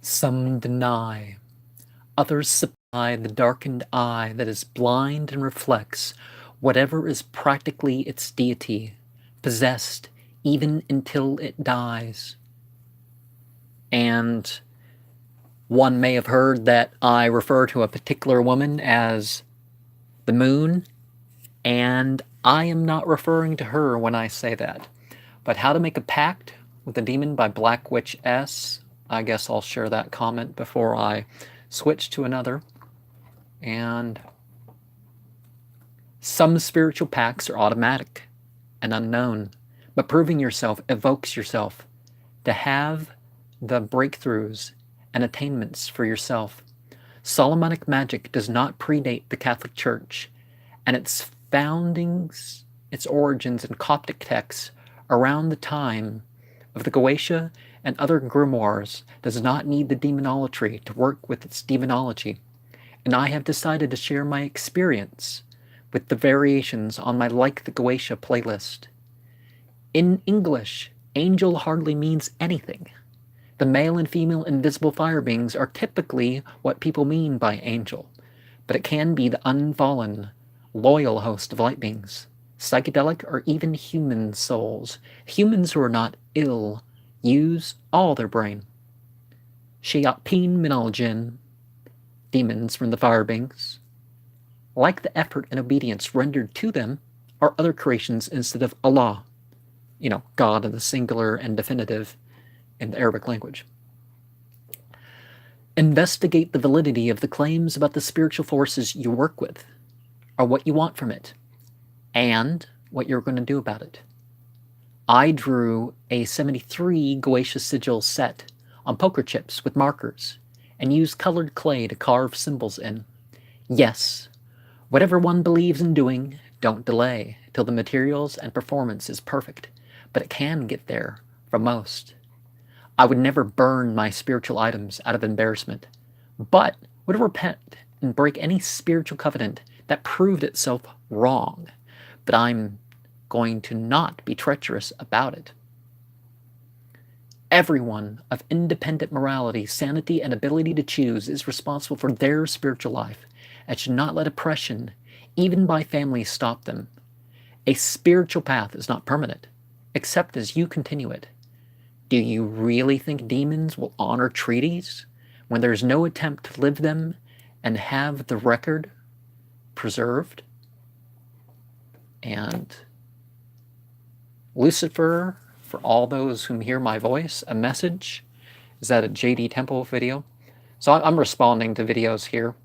Some deny, others supply the darkened eye that is blind and reflects whatever is practically its deity, possessed even until it dies. And one may have heard that I refer to a particular woman as the moon, and I am not referring to her when I say that. But How to Make a Pact with a Demon by Black Witch S, I guess I'll share that comment before I switch to another. And some spiritual pacts are automatic and unknown, but proving yourself evokes yourself to have the breakthroughs and attainments for yourself. Solomonic magic does not predate the Catholic Church, and its foundings, its origins in Coptic texts around the time of the Goetia and other grimoires does not need the demonolatry to work with its demonology, and I have decided to share my experience with the variations on my Like the Goetia playlist. In English, angel hardly means anything. The male and female invisible fire beings are typically what people mean by angel, but it can be the unfallen, loyal host of light beings, psychedelic or even human souls. Humans who are not ill use all their brain. Shayatin Minal Jinn, demons from the fire beings, like the effort and obedience rendered to them, are other creations instead of Allah, God in the singular and definitive in the Arabic language. Investigate the validity of the claims about the spiritual forces you work with, or what you want from it, and what you're going to do about it. I drew a 73 Goetia sigil set on poker chips with markers, and used colored clay to carve symbols in. Yes, whatever one believes in doing, don't delay till the materials and performance is perfect, but it can get there for most. I would never burn my spiritual items out of embarrassment, but would repent and break any spiritual covenant that proved itself wrong. But I'm going to not be treacherous about it. Everyone of independent morality, sanity, and ability to choose is responsible for their spiritual life and should not let oppression, even by family, stop them. A spiritual path is not permanent, except as you continue it. Do you really think demons will honor treaties when there's no attempt to live them and have the record preserved? And Lucifer, for all those whom hear my voice, a message. Is that a JD Temple video? So I'm responding to videos here.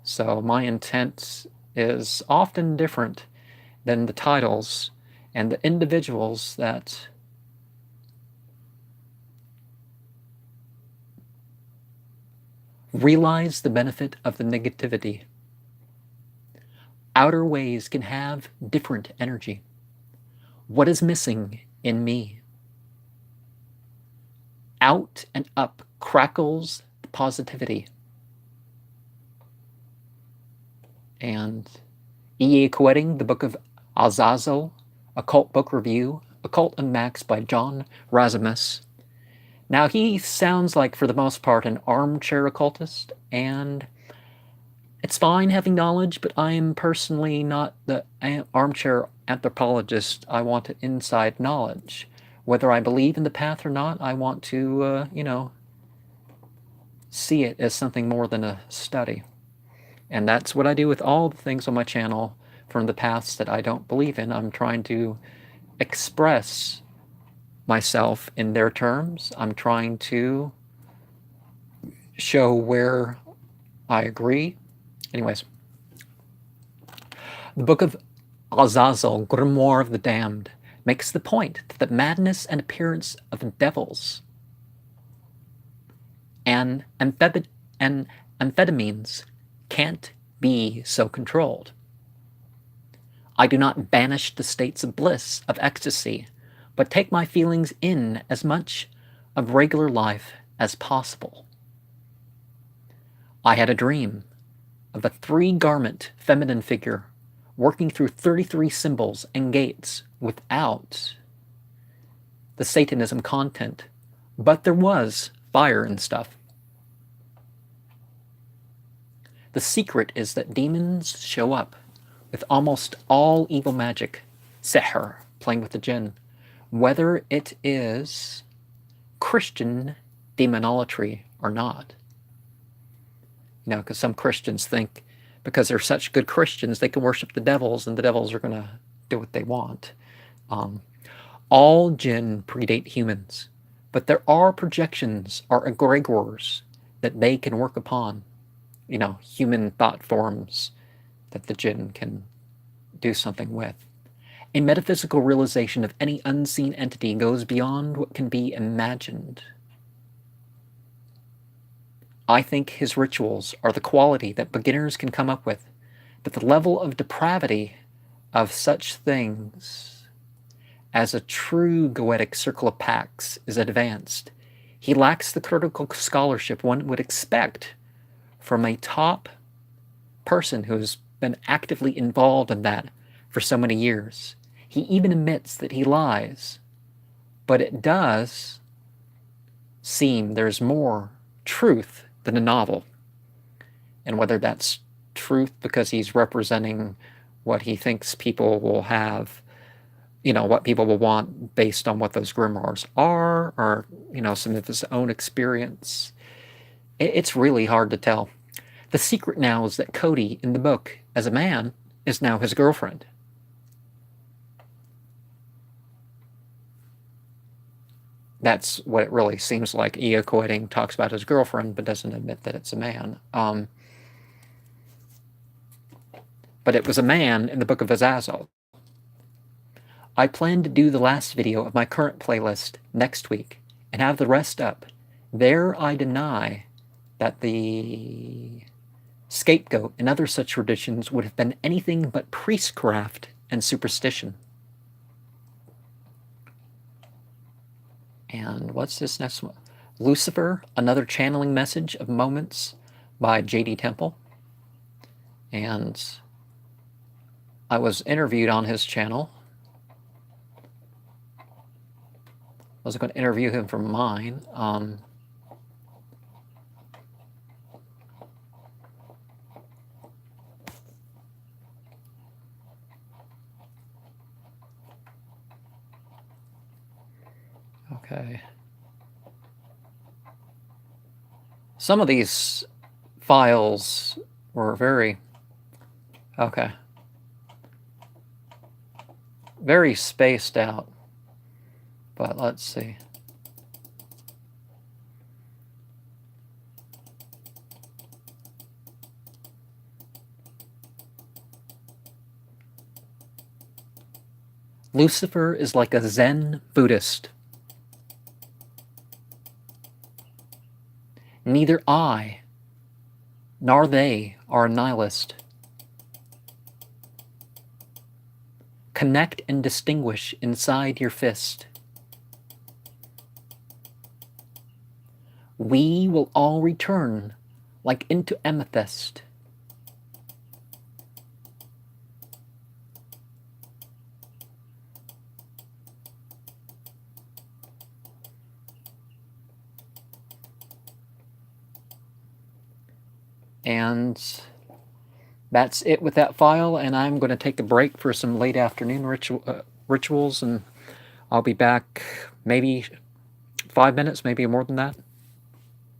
So my intent is often different than the titles and the individuals that realize the benefit of the negativity. Outer ways can have different energy. What is missing in me? Out and up crackles the positivity. And E.A. Quetting, the Book of Azazel, Occult Book Review, Occult Unmaxed by John Razimus. Now, he sounds like, for the most part, an armchair occultist, and it's fine having knowledge, but I am personally not the armchair anthropologist. I want inside knowledge. Whether I believe in the path or not, I want to, see it as something more than a study. And that's what I do with all the things on my channel from the paths that I don't believe in. I'm trying to express myself in their terms. I'm trying to show where I agree. Anyways, the Book of Azazel, Grimoire of the Damned, makes the point that the madness and appearance of devils and amphetamines can't be so controlled. I do not banish the states of bliss, of ecstasy, but take my feelings in as much of regular life as possible. I had a dream of a 3-garment feminine figure working through 33 symbols and gates without the Satanism content, but there was fire and stuff. The secret is that demons show up with almost all evil magic, sihr, playing with the jinn, whether it is Christian demonolatry or not. Because some Christians think because they're such good Christians, they can worship the devils and the devils are going to do what they want. All jinn predate humans, but there are projections or egregores that they can work upon, human thought forms that the jinn can do something with. A metaphysical realization of any unseen entity goes beyond what can be imagined. I think his rituals are the quality that beginners can come up with, but the level of depravity of such things as a true goetic circle of Pax is advanced. He lacks the critical scholarship one would expect from a top person who's been actively involved in that for so many years. He even admits that he lies, but it does seem there's more truth than a novel. And whether that's truth because he's representing what he thinks people will have, what people will want based on what those grimoires are, or, some of his own experience. It's really hard to tell. The secret now is that Cody, in the book, as a man, is now his girlfriend. That's what it really seems like. Eocoiting talks about his girlfriend, but doesn't admit that it's a man. But it was a man in the Book of Azazel. I plan to do the last video of my current playlist next week and have the rest up. There I deny that the scapegoat and other such traditions would have been anything but priestcraft and superstition. And what's this next one? Lucifer, Another Channeling Message of Moments by J.D. Temple. And I was interviewed on his channel. I wasn't going to interview him for mine. Okay. Some of these files were very spaced out. But let's see. Lucifer is like a Zen Buddhist. Neither I nor they are a nihilist. Connect and distinguish inside your fist. We will all return like into amethyst. And that's it with that file, and I'm going to take a break for some late afternoon rituals, and I'll be back maybe 5 minutes, maybe more than that.